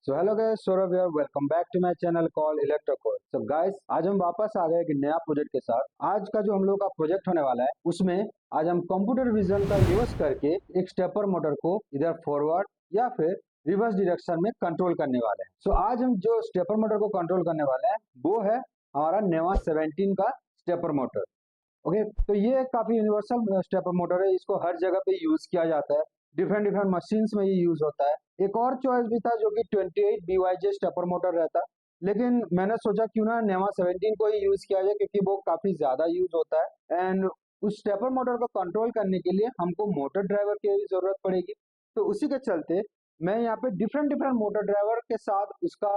So hello guys, Saurabh here. Welcome back to my channel call Electrocode. So guys, आज हम वापस आ गए एक नया प्रोजेक्ट के साथ। आज का जो हम लोग का प्रोजेक्ट होने वाला है उसमें आज हम कंप्यूटर विजन का यूज करके एक स्टेपर मोटर को इधर फॉरवर्ड या फिर रिवर्स डायरेक्शन में कंट्रोल करने वाले हैं। सो आज हम जो स्टेपर मोटर को कंट्रोल करने वाले हैं वो है हमारा नेवा 17 का स्टेपर मोटर। ओके, तो ये काफी यूनिवर्सल स्टेपर मोटर है। इसको हर जगह पे यूज किया जाता है, डिफरेंट डिफरेंट मशीन्स में ये यूज होता है। एक और चॉइस भी था जो कि 28 BYJ स्टेपर मोटर रहता, लेकिन मैंने सोचा क्यों ना नेवा 17 को ही यूज किया जाए क्योंकि वो काफी ज्यादा यूज होता है। एंड उस स्टेपर मोटर को कंट्रोल करने के लिए हमको मोटर ड्राइवर की भी जरूरत पड़ेगी। तो उसी के चलते मैं यहाँ पे डिफरेंट डिफरेंट मोटर ड्राइवर के साथ उसका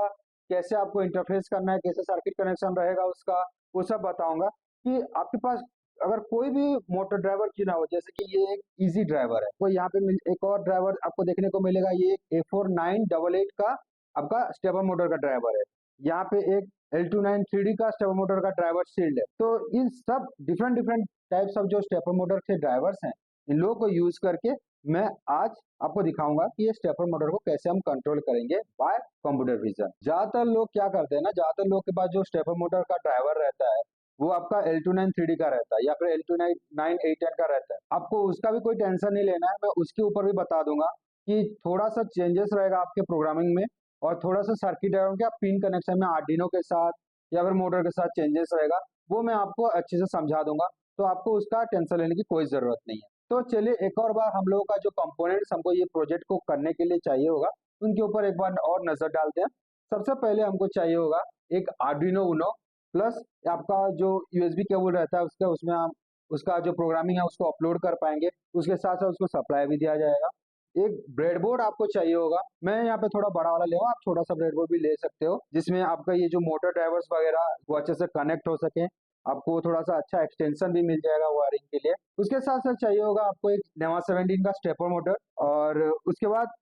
कैसे आपको इंटरफेस करना है, कैसे सर्किट कनेक्शन रहेगा उसका, वो सब बताऊंगा कि आपके पास अगर कोई भी मोटर ड्राइवर क्यों ना हो। जैसे कि ये एक इजी ड्राइवर है, कोई यहाँ पे एक और ड्राइवर आपको देखने को मिलेगा। ये एक A4988 का आपका स्टेपर मोटर का ड्राइवर है। यहाँ पे एक L29 3D का स्टेपर मोटर का ड्राइवर शील्ड है। तो इन सब डिफरेंट डिफरेंट टाइप्स ऑफ जो स्टेपर मोटर के ड्राइवर्स हैं, इन लोगों को यूज करके मैं आज आपको दिखाऊंगा कि ये स्टेपर मोटर को कैसे हम कंट्रोल करेंगे बाय कंप्यूटर विजन। ज्यादातर लोग क्या करते हैं ना, ज्यादातर लोग के पास जो स्टेपर मोटर का ड्राइवर रहता है वो आपका L29 3D का रहता है या फिर L29 810 का रहता है। आपको उसका भी कोई टेंशन नहीं लेना है, मैं उसके ऊपर भी बता दूंगा कि थोड़ा सा चेंजेस रहेगा आपके प्रोग्रामिंग में और थोड़ा सा सर्किट डायग्राम के पिन कनेक्शन में आर्डिनो के साथ या फिर मोटर के साथ चेंजेस रहेगा, वो मैं आपको अच्छे से समझा दूंगा। तो आपको उसका टेंशन लेने की कोई जरूरत नहीं है। तो चलिए एक और बार हम लोगों का जो कंपोनेंट्स हमको ये प्रोजेक्ट को करने के लिए चाहिए होगा उनके ऊपर एक बार और नजर डालते हैं। सबसे पहले हमको चाहिए होगा एक आर्डिनो उनो प्लस आपका जो यूएसबी केबल रहता है उसका, उसमें हम उसका जो प्रोग्रामिंग है उसको अपलोड कर पाएंगे। उसके साथ साथ उसको सप्लाई भी दिया जाएगा। एक ब्रेडबोर्ड आपको चाहिए होगा। मैं यहाँ पे थोड़ा बड़ा वाला ले आप छोटा सा ब्रेडबोर्ड भी ले सकते हो जिसमें आपका ये जो मोटर ड्राइवर्स वगैरह वो अच्छे से कनेक्ट हो सके। आपको थोड़ा सा अच्छा एक्सटेंशन भी मिल जाएगा वायरिंग के लिए। उसके साथ साथ चाहिए होगा आपको एक नेवा 17 का स्टेपर मोटर और उसके बाद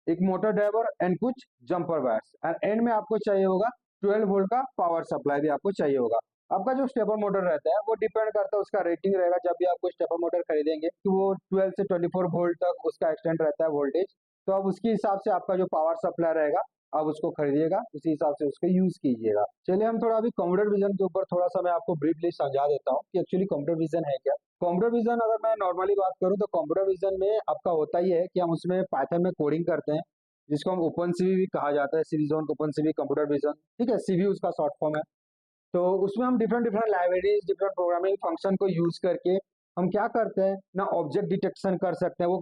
एक मोटर ड्राइवर एंड कुछ जंपर वायर्स एंड एंड में आपको चाहिए होगा 12 वोल्ट का पावर सप्लाई भी आपको चाहिए होगा। आपका जो स्टेपर मोटर रहता है वो डिपेंड करता है, उसका रेटिंग रहेगा जब भी आपको स्टेपर मोटर खरीदेंगे कि वो 12 से 24 वोल्ट तक उसका एक्सटेंड रहता है वोल्टेज। तो अब उसके हिसाब से आपका जो पावर सप्लाई रहेगा आप उसको खरीदिएगा, उसी हिसाब से उसको यूज कीजिएगा। चलिए हम थोड़ा अभी कंप्यूटर विजन के ऊपर थोड़ा सा मैं आपको ब्रीफली समझा देता हूँ कि एक्चुअली कंप्यूटर विजन है क्या। कंप्यूटर विजन अगर मैं नॉर्मली बात करूँ तो कंप्यूटर विजन में आपका होता ही है कि हम उसमें पाइथन में कोडिंग करते हैं जिसको हम ओपन सीवी भी कहा जाता है, CV zone open CV computer vision, ठीक है, सीवी उसका शॉर्ट फॉर्म है। तो उसमें हम different different libraries different programming function को यूज करके हम क्या करते हैं ना, ऑब्जेक्ट डिटेक्शन कर सकते हैं वो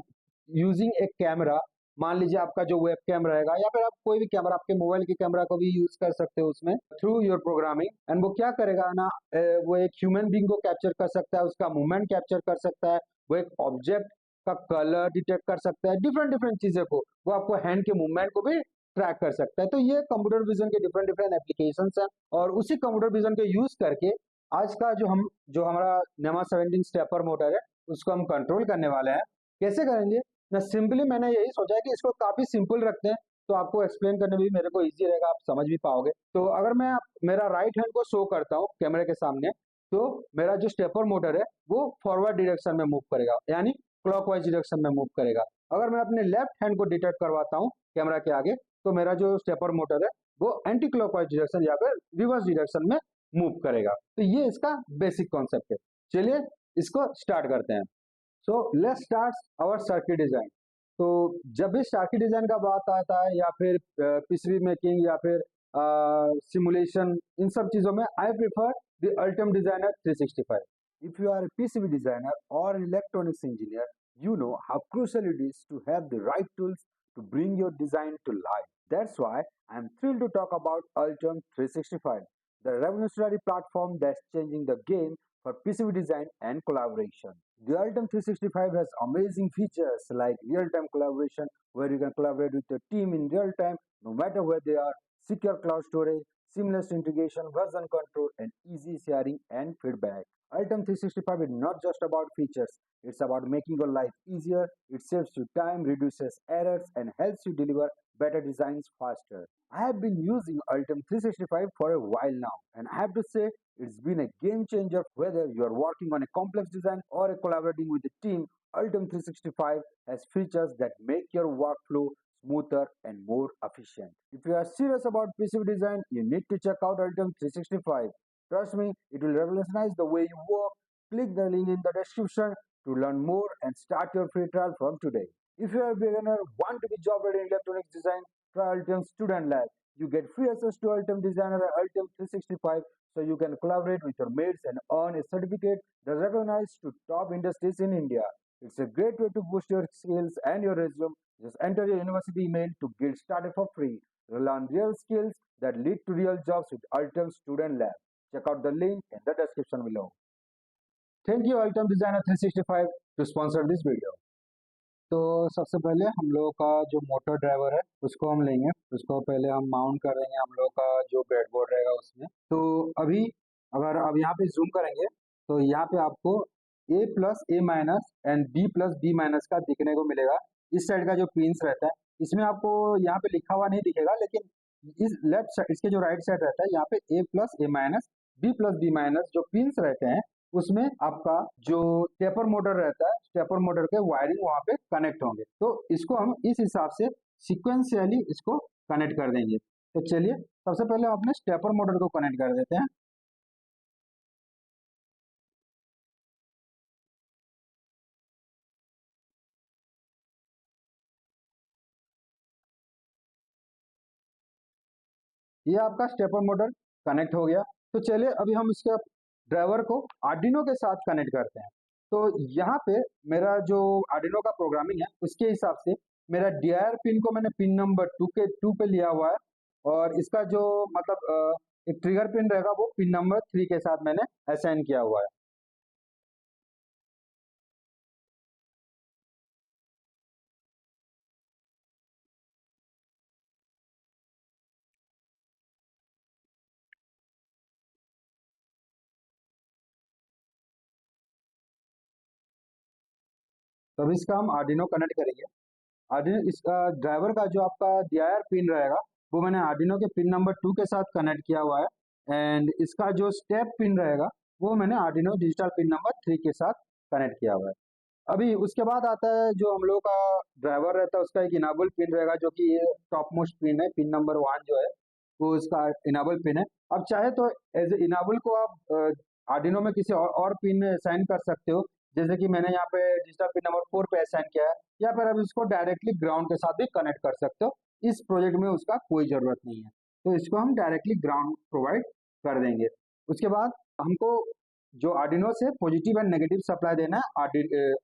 यूजिंग एक कैमरा। मान लीजिए आपका जो वेब कैमरा रहेगा या फिर आप कोई भी कैमरा, आपके मोबाइल के कैमरा को भी यूज कर सकते हो उसमें थ्रू योर प्रोग्रामिंग। एंड वो क्या करेगा ना, वो एक ह्यूमन बींग को कैप्चर कर सकता है, उसका मूवमेंट कैप्चर कर सकता है, वो एक ऑब्जेक्ट का कलर डिटेक्ट कर सकता है, डिफरेंट डिफरेंट चीजें को वो आपको हैंड के मूवमेंट को भी ट्रैक कर सकता है। तो ये कंप्यूटर विजन के डिफरेंट डिफरेंट एप्लीकेशंस हैं और उसी कंप्यूटर विजन के यूज करके आज का जो हमारा नेमा 17 स्टेपर मोटर है उसको हम कंट्रोल करने वाले हैं। कैसे करेंगे ना, सिंपली मैंने यही सोचा है कि इसको काफी सिंपल रखते हैं तो आपको एक्सप्लेन करने में भी मेरे को इजी रहेगा, आप समझ भी पाओगे। तो अगर मैं मेरा राइट हैंड को शो करता हूँ कैमरे के सामने तो मेरा जो स्टेपर मोटर है वो फॉरवर्ड डायरेक्शन में मूव करेगा, यानी क्लॉकवाइज डायरेक्शन में मूव करेगा। अगर मैं अपने लेफ्ट हैंड को डिटेक्ट करवाता हूँ कैमरा के आगे तो मेरा जो स्टेपर मोटर है वो एंटी क्लॉकवाइज डायरेक्शन या फिर रिवर्स डायरेक्शन में मूव करेगा। तो ये इसका बेसिक कॉन्सेप्ट है। चलिए इसको स्टार्ट करते हैं। So let's start our circuit design. तो जब भी सर्किट डिजाइन का बात आता है या फिर पीसीबी मेकिंग या फिर सिमुलेशन, इन सब चीजों में I prefer the Altium designer 365। If you are a PCB designer or electronics engineer, you know how crucial it is to have the right tools to bring your design to life. That's why I'm thrilled to talk about Ultim 365, the revolutionary platform that's changing the game for PCB design and collaboration. The Ultim 365 has amazing features like real-time collaboration, where you can collaborate with your team in real time, no matter where they are, secure cloud storage, seamless integration, version control, and easy sharing and feedback. Ultim 365 is not just about features, it's about making your life easier. It saves you time, reduces errors, and helps you deliver better designs faster. I have been using Ultim 365 for a while now, and I have to say it's been a game changer whether you are working on a complex design or collaborating with a team. Ultim 365 has features that make your workflow smoother and more efficient. If you are serious about PCB design, you need to check out Altium 365. Trust me, it will revolutionize the way you work. Click the link in the description to learn more and start your free trial from today. If you are a beginner, want to be job ready in electronics design, try Altium Student Lab. You get free access to Altium Designer and Altium 365 so you can collaborate with your mates and earn a certificate that recognized to top industries in India. It's a great way to boost your skills and your resume. Just enter your university email to get started for free. Learn real skills that lead to real jobs with Altium Student Lab. Check out the link in the description below. Thank you Altium Designer 365 to sponsor this video. तो सबसे पहले हम लोगों का जो motor driver है उसको हम लेंगे, उसको पहले हम माउंट कर देंगे हम लोगों का जो ब्रेडबोर्ड रहेगा उसमें। तो अभी अगर आप यहाँ पे जूम करेंगे तो यहाँ पे आपको A plus A minus and B plus B minus का दिखने को मिलेगा। इस साइड का जो पिंस रहता है इसमें आपको यहाँ पे लिखा हुआ नहीं दिखेगा, लेकिन इस लेफ्ट साइड इसके जो राइट साइड रहता है यहाँ पे A plus A minus B plus B minus जो पिंस रहते हैं उसमें आपका जो स्टेपर मोटर रहता है स्टेपर मोटर के वायरिंग वहां पे कनेक्ट होंगे। तो इसको हम इस हिसाब से सिक्वेंशियली इसको कनेक्ट कर देंगे। तो चलिए सबसे पहले हम अपने स्टेपर मोटर को कनेक्ट कर देते हैं। ये आपका स्टेपर मोटर कनेक्ट हो गया। तो चलिए अभी हम इसके ड्राइवर को आर्डिनो के साथ कनेक्ट करते हैं। तो यहाँ पे मेरा जो आर्डिनो का प्रोग्रामिंग है उसके हिसाब से मेरा DIR पिन को मैंने पिन नंबर 2 पे लिया हुआ है, और इसका जो मतलब एक ट्रिगर पिन रहेगा वो पिन नंबर 3 के साथ मैंने असाइन किया हुआ है। तो अभी इसका हम आर्डिनो कनेक्ट करेंगे। आर्डिनो इसका ड्राइवर का जो आपका DIR पिन रहेगा वो मैंने आर्डिनो के पिन नंबर 2 के साथ कनेक्ट किया हुआ है, एंड इसका जो स्टेप पिन रहेगा वो मैंने आर्डिनो डिजिटल पिन नंबर 3 के साथ कनेक्ट किया हुआ है। अभी उसके बाद आता है जो हम लोग का ड्राइवर रहता है उसका एक इनाबल पिन रहेगा, जो कि ये टॉप मोस्ट पिन है, पिन नंबर 1 जो है वो इसका इनाबल पिन है। अब चाहे तो एज ए इनाबल को आप आर्डिनो में किसी और पिन में असाइन कर सकते हो, जैसे कि मैंने यहाँ पे डिजिटल पिन नंबर 4 पे असाइन किया है, या फिर आप इसको डायरेक्टली ग्राउंड के साथ भी कनेक्ट कर सकते हो। इस प्रोजेक्ट में उसका कोई जरूरत नहीं है, तो इसको हम डायरेक्टली ग्राउंड प्रोवाइड कर देंगे। उसके बाद हमको जो आर्डिनो से पॉजिटिव एंड नेगेटिव सप्लाई देना है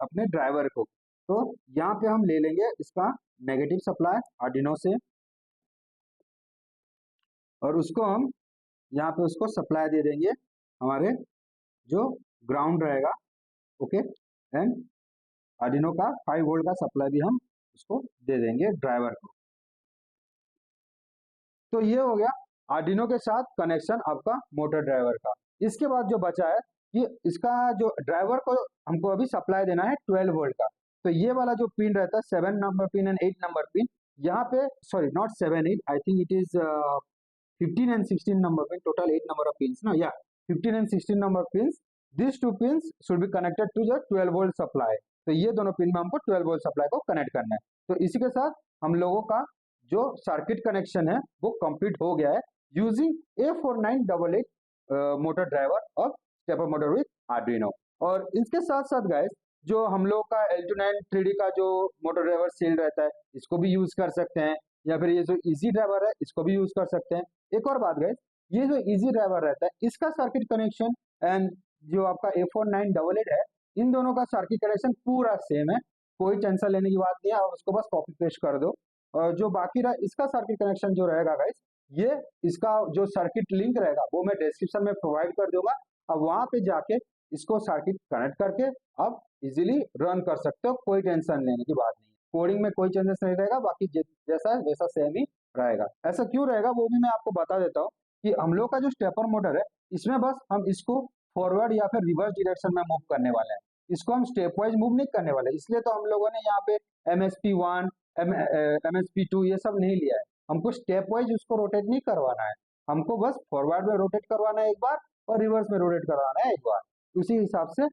अपने ड्राइवर को। तो यहाँ पे हम ले लेंगे इसका नेगेटिव सप्लाई आर्डिनो से, और उसको हम यहाँ पे उसको सप्लाई दे देंगे हमारे जो ग्राउंड रहेगा। ओके, एंड आर्डिनो का 5 वोल्ट का सप्लाई भी हम उसको दे देंगे ड्राइवर को। तो ये हो गया आर्डिनो के साथ कनेक्शन आपका मोटर ड्राइवर का। इसके बाद जो बचा है कि इसका जो ड्राइवर को हमको अभी सप्लाई देना है 12 वोल्ट का। तो ये वाला जो पिन रहता है 7 number pin and 8 number pin, यहाँ पे sorry not 7 8 I think it is 15 and 16 number pin, total 8 number of pins, no, yeah, 15 and 16 number pins. These two pins should be connected to the 12 volt supply. तो ये दोनों pin में हमको 12 volt supply को connect करना है। तो इसी के साथ हम लोगों का जो सर्किट कनेक्शन है वो कंप्लीट हो गया है यूजिंग A4988 मोटर ड्राइवर और स्टेपर मोटर विद आर्डिनो। और इसके साथ साथ गाइस जो हम लोग का L29 3D का जो मोटर ड्राइवर सेल रहता है इसको भी यूज कर सकते हैं, या फिर ये जो इजी ड्राइवर है इसको भी यूज कर सकते हैं। एक और बात गाइस, ये जो इजी ड्राइवर रहता है इसका सर्किट कनेक्शन एंड जो आपका A4988 है इन दोनों का सर्किट कनेक्शन पूरा सेम है, कोई टेंशन लेने की बात नहीं है, और उसको बस कॉपी पेस्ट कर दो। और जो बाकी रहा इसका सर्किट कनेक्शन जो रहेगा गाइस, ये इसका जो सर्किट लिंक रहेगा वो मैं डिस्क्रिप्शन में प्रोवाइड कर दूंगा। अब वहां पे जाके इसको सर्किट कनेक्ट करके आप इजीली रन कर सकते हो, कोई टेंशन लेने की बात नहीं है। कोडिंग में कोई चेंजेस नहीं रहेगा, बाकी जैसा है वैसा सेम ही रहेगा। ऐसा क्यों रहेगा वो भी मैं आपको बता देता हूँ कि हम लोग का जो स्टेपर मोटर है इसमें बस हम इसको फॉरवर्ड या फिर रिवर्स डायरेक्शन में मूव करने वाले हैं, इसको हम स्टेप वाइज मूव नहीं करने वाले। इसलिए तो हम लोगों ने यहाँ पे MSP1 MSP2 ये सब नहीं लिया है, हमको स्टेप वाइज उसको रोटेट नहीं करवाना है, हमको बस फॉरवर्ड में रोटेट करवाना है एक बार और रिवर्स में रोटेट करवाना है एक बार। उसी हिसाब से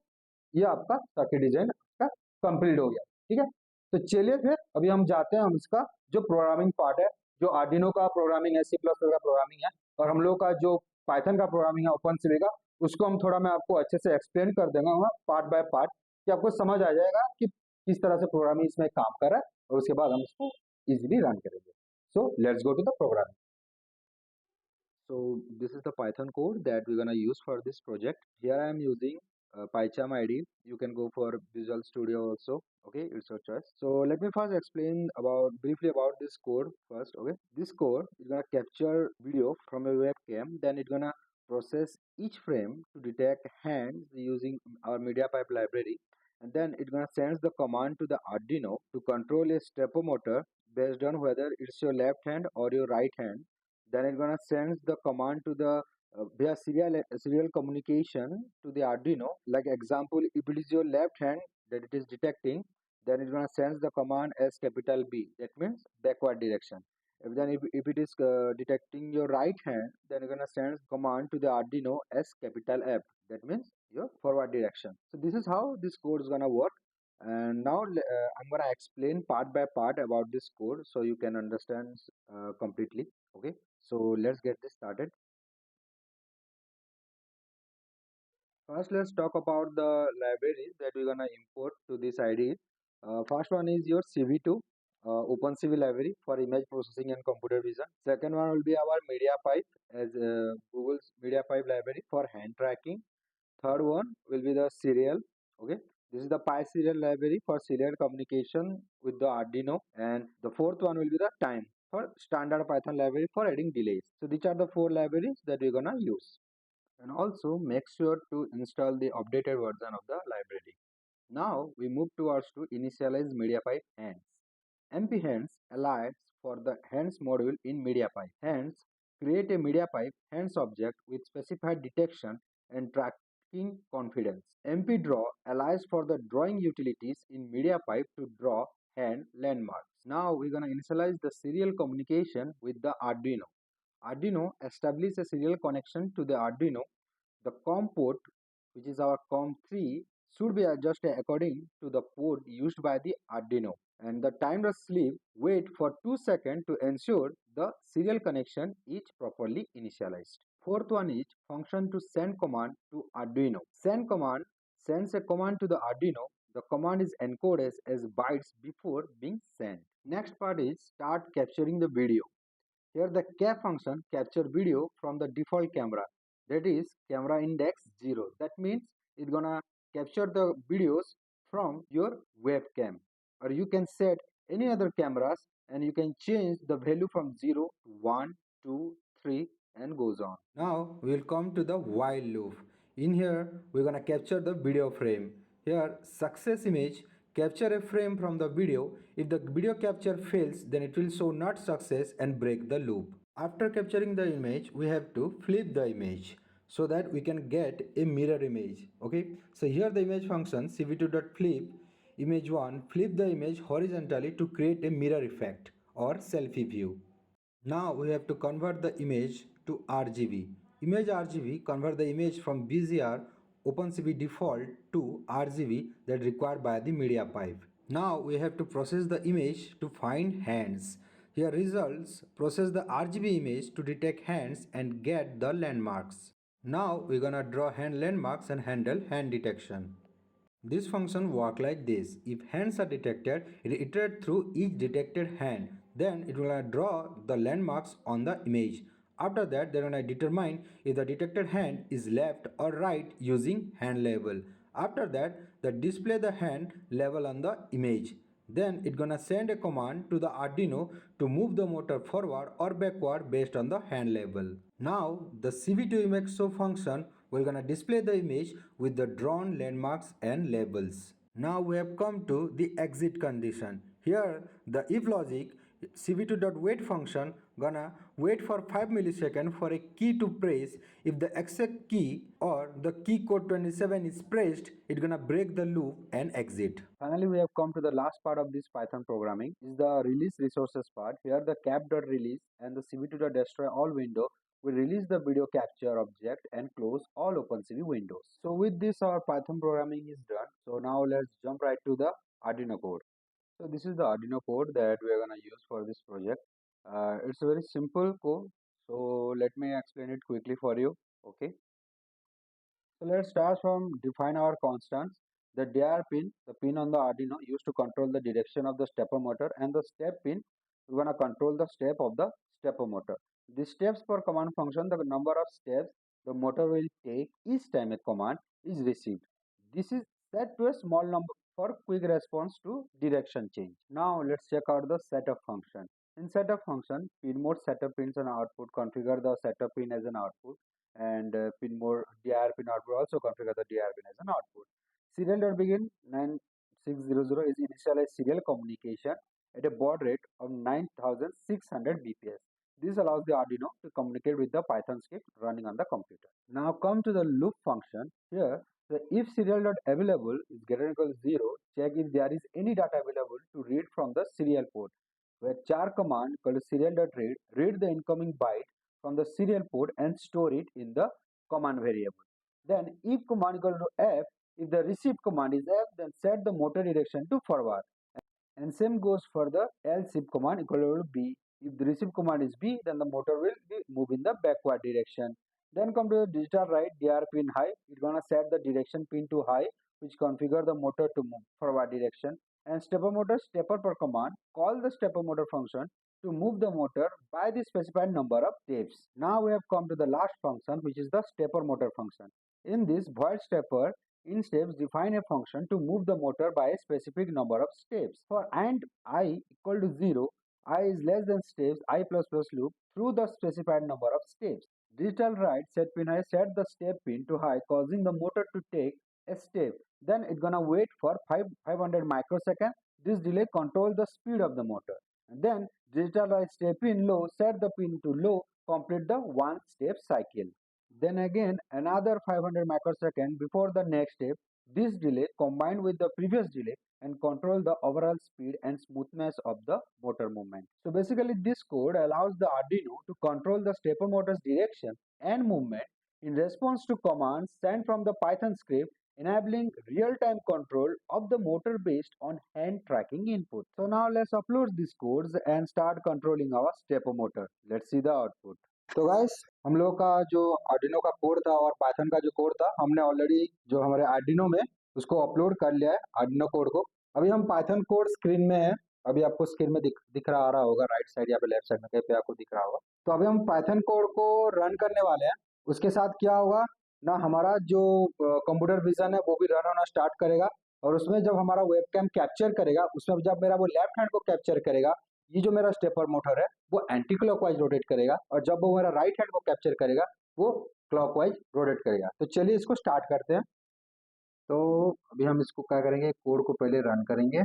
ये आपका सर्किट डिजाइन का कंप्लीट हो गया। ठीक है, तो चलिए फिर अभी हम जाते हैं, हम इसका जो प्रोग्रामिंग पार्ट है, जो आर्डिनो का प्रोग्रामिंग है, सी प्लस प्लस का प्रोग्रामिंग है, और हम लोग का जो पाइथन का प्रोग्रामिंग है ओपन सी का, उसको हम थोड़ा मैं आपको अच्छे से एक्सप्लेन कर देंगे पार्ट बाय पार्ट, कि आपको समझ आ जाएगा कि किस तरह से प्रोग्रामिंग इसमें काम कर रहा है, और उसके बाद हम इसको इजीली रन करेंगे. So let's go to the program. So this is the Python code that we're gonna use for this project. Here I am using PyCharm IDE. You can go for Visual Studio also. Okay, it's your choice. So let me first explain about briefly about this code first. Okay, this code is gonna capture video from a webcam. Then it's gonna process each frame to detect hands using our MediaPipe library. And then it's gonna send the command to the Arduino to control a stepper motor based on whether it's your left hand or your right hand. Then it's gonna send the command to the via serial communication to the Arduino. Like example, if it is your left hand that it is detecting, then it's gonna send the command as capital B. That means backward direction. If it is detecting your right hand, then you're gonna send command to the Arduino as capital F. That means your forward direction. So this is how this code is gonna work. And now I'm gonna explain part by part about this code so you can understand completely. Okay, so let's get this started. First, let's talk about the libraries that we're gonna import to this IDE. First one is your CV2, OpenCV library for image processing and computer vision. Second one will be our MediaPipe as Google's MediaPipe library for hand tracking. Third one will be the serial. Okay, this is the PySerial library for serial communication with the Arduino, and the fourth one will be the time for standard Python library for adding delays. So these are the four libraries that we're gonna use. And also make sure to install the updated version of the library. Now we move towards to initialize MediaPipe hands. MP hands allows for the hands module in MediaPipe. Hands create a MediaPipe hands object with specified detection and tracking confidence. MP draw allows for the drawing utilities in MediaPipe to draw hand landmarks. Now we're gonna initialize the serial communication with the Arduino. Arduino establish a serial connection to the Arduino. The COM port, which is our COM3, should be adjusted according to the port used by the Arduino. And the timed sleep wait for 2 seconds to ensure the serial connection is properly initialized. Fourth one is function to send command to Arduino. Send command sends a command to the Arduino. The command is encoded as bytes before being sent. Next part is start capturing the video. Here the cap function capture video from the default camera, that is camera index 0. That means it's gonna capture the videos from your webcam, or you can set any other cameras and you can change the value from 0 to 1, 2, 3 and goes on. Now we'll come to the while loop. In here we're gonna capture the video frame. Here success image capture a frame from the video. If the video capture fails, then it will show not success and break the loop. After capturing the image, we have to flip the image so that we can get a mirror image. Okay, so here the image function cv2.flip image 1 flip the image horizontally to create a mirror effect or selfie view. Now we have to convert the image to RGB. Image RGB convert the image from BZR OpenCV default to RGB that required by the MediaPipe. Now we have to process the image to find hands. Here results process the RGB image to detect hands and get the landmarks. Now we're gonna draw hand landmarks and handle hand detection. This function works like this. If hands are detected, it iterates through each detected hand. Then it will draw the landmarks on the image. After that, they're gonna determine if the detected hand is left or right using hand label. After that, they display the hand label on the image. Then it's gonna send a command to the Arduino to move the motor forward or backward based on the hand label. Now the CV2 image show function will gonna display the image with the drawn landmarks and labels. Now we have come to the exit condition. Here the if logic cv2.wait function gonna wait for 5 milliseconds for a key to press. If the exit key or the key code 27 is pressed, it's gonna break the loop and exit. Finally, we have come to the last part of this Python programming, is the release resources part. Here the cap.release and the cv2.destroy all window will release the video capture object and close all OpenCV windows. So with this our Python programming is done. So now let's jump right to the Arduino code. So this is the Arduino code that we are gonna use for this project. It's a very simple code. So let me explain it quickly for you. Okay. So let's start from define our constants. The DR pin, the pin on the Arduino used to control the direction of the stepper motor, and the step pin, we're gonna control the step of the stepper motor. The steps per command function, the number of steps the motor will take each time a command is received. This is set to a small number for quick response to direction change. Now let's check out the setup function. In setup function, pin mode setup pins an output, configure the setup pin as an output, and pin mode dir pin output also configure the dir pin as an output. Serial.begin 9600 is initialized serial communication at a baud rate of 9600 bps. This allows the Arduino to communicate with the Python script running on the computer. Now come to the loop function. Here, the if serial.available is greater than equal to 0, check if there is any data available to read from the serial port. Where char command equal to serial.read, read the incoming byte from the serial port and store it in the command variable. Then if command equal to F, if the received command is F, then set the motor direction to forward. And same goes for the else if command equal to B. If the received command is B, then the motor will be move in the backward direction. Then come to the digital write DR pin high. It's gonna set the direction pin to high, which configure the motor to move forward direction. And stepper motor stepper per command, call the stepper motor function to move the motor by the specified number of steps. Now we have come to the last function, which is the stepper motor function. In this void stepper in steps define a function to move the motor by a specific number of steps. For and I equal to 0, I is less than steps I plus plus loop through the specified number of steps. Digital write set pin high set the step pin to high, causing the motor to take a step. Then it's gonna wait for 500 microseconds. This delay control the speed of the motor. And then digital write step pin low, set the pin to low, complete the one step cycle. Then again another 500 microsecond before the next step. This delay combined with the previous delay and control the overall speed and smoothness of the motor movement. So basically this code allows the Arduino to control the stepper motor's direction and movement in response to commands sent from the Python script, enabling real-time control of the motor based on hand tracking input. So now let's upload these codes and start controlling our stepper motor. Let's see the output. तो guys हम लोग का जो Arduino का code था और Python का जो कोड था हमने ऑलरेडी जो हमारे आर्डिनो में उसको अपलोड कर लिया है आर्डिनो कोड को। अभी हम पाइथन कोड स्क्रीन में है, अभी आपको स्क्रीन में दिख रहा होगा राइट साइड या फिर लेफ्ट साइड में कहीं पे आपको दिख रहा होगा। तो अभी हम पाइथन कोड को रन करने वाले हैं। उसके साथ क्या होगा ना, हमारा जो कंप्यूटर विजन है वो भी रन होना स्टार्ट करेगा और उसमें जब हमारा वेबकैम कैप्चर करेगा, उसमें जब मेरा वो लेफ्ट हैंड को कैप्चर करेगा, ये जो मेरा स्टेपर मोटर है वो एंटी क्लॉकवाइज रोटेट करेगा और जब वो मेरा राइट हैंड को कैप्चर करेगा वो क्लॉकवाइज रोटेट करेगा। तो चलिए इसको स्टार्ट करते हैं। तो अभी हम इसको क्या करेंगे, कोड को पहले रन करेंगे।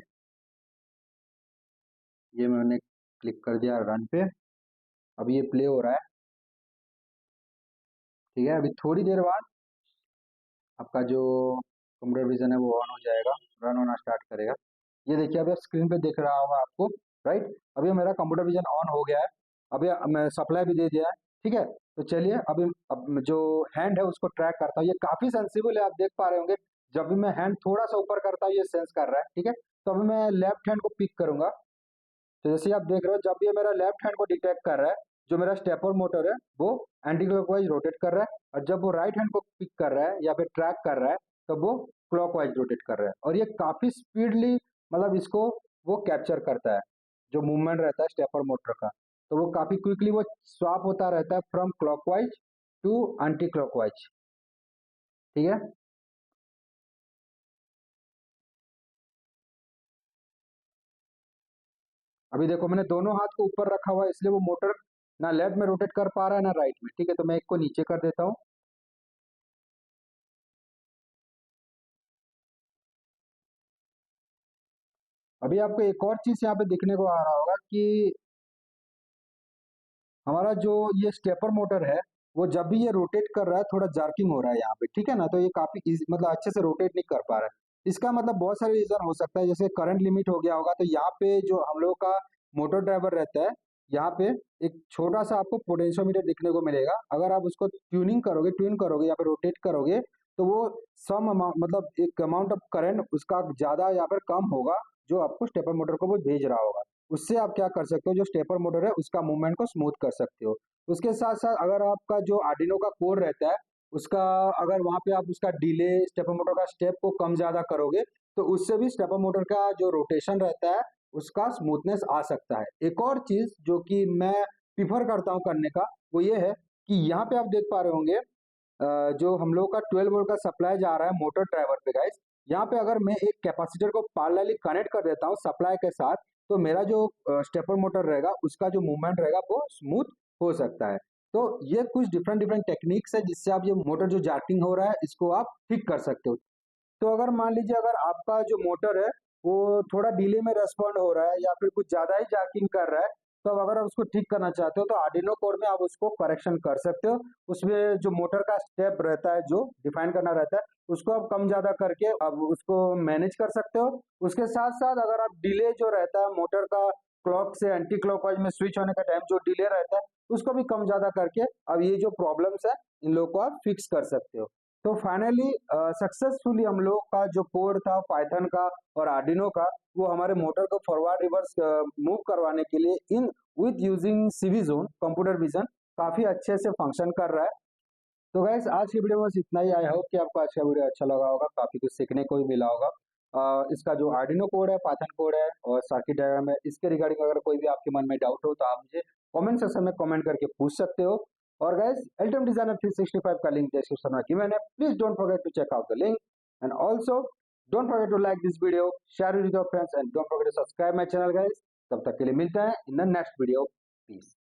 ये मैंने क्लिक कर दिया रन पे, अभी ये प्ले हो रहा है। ठीक है, अभी थोड़ी देर बाद आपका जो कंप्यूटर विजन है वो ऑन हो जाएगा, रन होना स्टार्ट करेगा। ये देखिए अभी आप स्क्रीन पे देख रहा होगा आपको, राइट। अभी मेरा कंप्यूटर विजन ऑन हो गया है, अभी मैं सप्लाई भी दे दिया है। ठीक है, तो चलिए अभी अब जो हैंड है उसको ट्रैक करता हूँ। ये काफी सेंसिबल है, आप देख पा रहे होंगे जब भी मैं हैंड थोड़ा सा ऊपर करता हूँ ये सेंस कर रहा है। ठीक है, तो अभी मैं लेफ्ट हैंड को पिक करूंगा। तो जैसे आप देख रहे हो जब भी मेरा लेफ्ट हैंड को डिटेक्ट कर रहा है, जो मेरा स्टेपर मोटर है वो एंटी क्लॉकवाइज रोटेट कर रहा है और जब वो राइट हैंड को पिक कर रहा है या फिर ट्रैक कर रहा है तो वो क्लॉकवाइज रोटेट कर रहा है और ये काफी स्पीडली मतलब इसको वो कैप्चर करता है। जो मूवमेंट रहता है स्टेपर मोटर का, तो वो काफी क्विकली वो स्वैप होता रहता है from clockwise to anti clockwise. ठीक है, अभी देखो मैंने दोनों हाथ को ऊपर रखा हुआ है इसलिए वो मोटर ना लेफ्ट में रोटेट कर पा रहा है ना राइट में। ठीक है, तो मैं एक को नीचे कर देता हूँ। अभी आपको एक और चीज यहाँ पे दिखने को आ रहा होगा कि हमारा जो ये स्टेपर मोटर है वो जब भी ये रोटेट कर रहा है थोड़ा जर्किंग हो रहा है यहाँ पे। ठीक है ना, तो ये काफी मतलब अच्छे से रोटेट नहीं कर पा रहा है। इसका मतलब बहुत सारे रीजन हो सकता है, जैसे करंट लिमिट हो गया होगा। तो यहाँ पे जो हम लोग का मोटर ड्राइवर रहता है, यहाँ पे एक छोटा सा आपको पोटेंशियोमीटर दिखने को मिलेगा। अगर आप उसको ट्यून करोगे या फिर रोटेट करोगे तो वो सम अमाउंट मतलब एक अमाउंट ऑफ करंट उसका ज्यादा या फिर कम होगा जो आपको स्टेपर मोटर को वो भेज रहा होगा। उससे आप क्या कर सकते हो, जो स्टेपर मोटर है उसका मूवमेंट को स्मूथ कर सकते हो। उसके साथ साथ अगर आपका जो आर्डिनो का कोड रहता है उसका, अगर वहाँ पे आप उसका डिले स्टेपर मोटर का स्टेप को कम ज़्यादा करोगे तो उससे भी स्टेपर मोटर का जो रोटेशन रहता है उसका स्मूथनेस आ सकता है। एक और चीज़ जो कि मैं प्रीफर करता हूँ करने का, वो ये है कि यहाँ पे आप देख पा रहे होंगे जो हम लोग का 12 वोल्ट का सप्लाई जा रहा है मोटर ड्राइवर पे गाइस। यहाँ पे अगर मैं एक कैपेसिटर को पैरेलली कनेक्ट कर देता हूँ सप्लाई के साथ, तो मेरा जो स्टेपर मोटर रहेगा उसका जो मूवमेंट रहेगा वो स्मूथ हो सकता है। तो ये कुछ डिफरेंट डिफरेंट टेक्निक्स है जिससे आप ये मोटर जो जार्किंग हो रहा है इसको आप ठीक कर सकते हो। तो अगर मान लीजिए अगर आपका जो मोटर है वो थोड़ा डिले में रेस्पॉन्ड हो रहा है या फिर कुछ ज़्यादा ही जैकिंग कर रहा है, तो अगर आप उसको ठीक करना चाहते हो तो आर्डिनो कोड में आप उसको करेक्शन कर सकते हो। उसमें जो मोटर का स्टेप रहता है जो डिफाइन करना रहता है उसको आप कम ज़्यादा करके आप उसको मैनेज कर सकते हो। उसके साथ साथ अगर आप डिले जो रहता है मोटर का क्लॉक से एंटी क्लॉकवाइज में स्विच होने का टाइम जो डिले रहता है उसको भी कम ज़्यादा करके अब ये जो प्रॉब्लम्स है इन लोग को आप फिक्स कर सकते हो। तो फाइनली सक्सेसफुली हम लोग का जो कोड था पाइथन का और आर्डिनो का, वो हमारे मोटर को फॉरवर्ड रिवर्स मूव करवाने के लिए in with using CV zone computer vision काफी अच्छे से फंक्शन कर रहा है। तो गैस आज की वीडियो में बस इतना ही। आई होप कि आपको आज का वीडियो अच्छा लगा होगा, काफी कुछ सीखने को भी मिला होगा। इसका जो आर्डिनो कोड है, पाइथन कोड है और सर्किट डायग्राम है, इसके रिगार्डिंग अगर कोई भी आपके मन में डाउट हो तो आप मुझे कमेंट सेक्शन में कमेंट करके पूछ सकते हो। और गाइस अल्टीमेट डिजाइनर 365 का लिंक डिस्क्रिप्शन में गिवन है, please don't forget to check out the link and also don't forget to like this video, share with your friends and don't forget to subscribe my channel guys. तब तक के लिए मिलते हैं in the next video. Piece.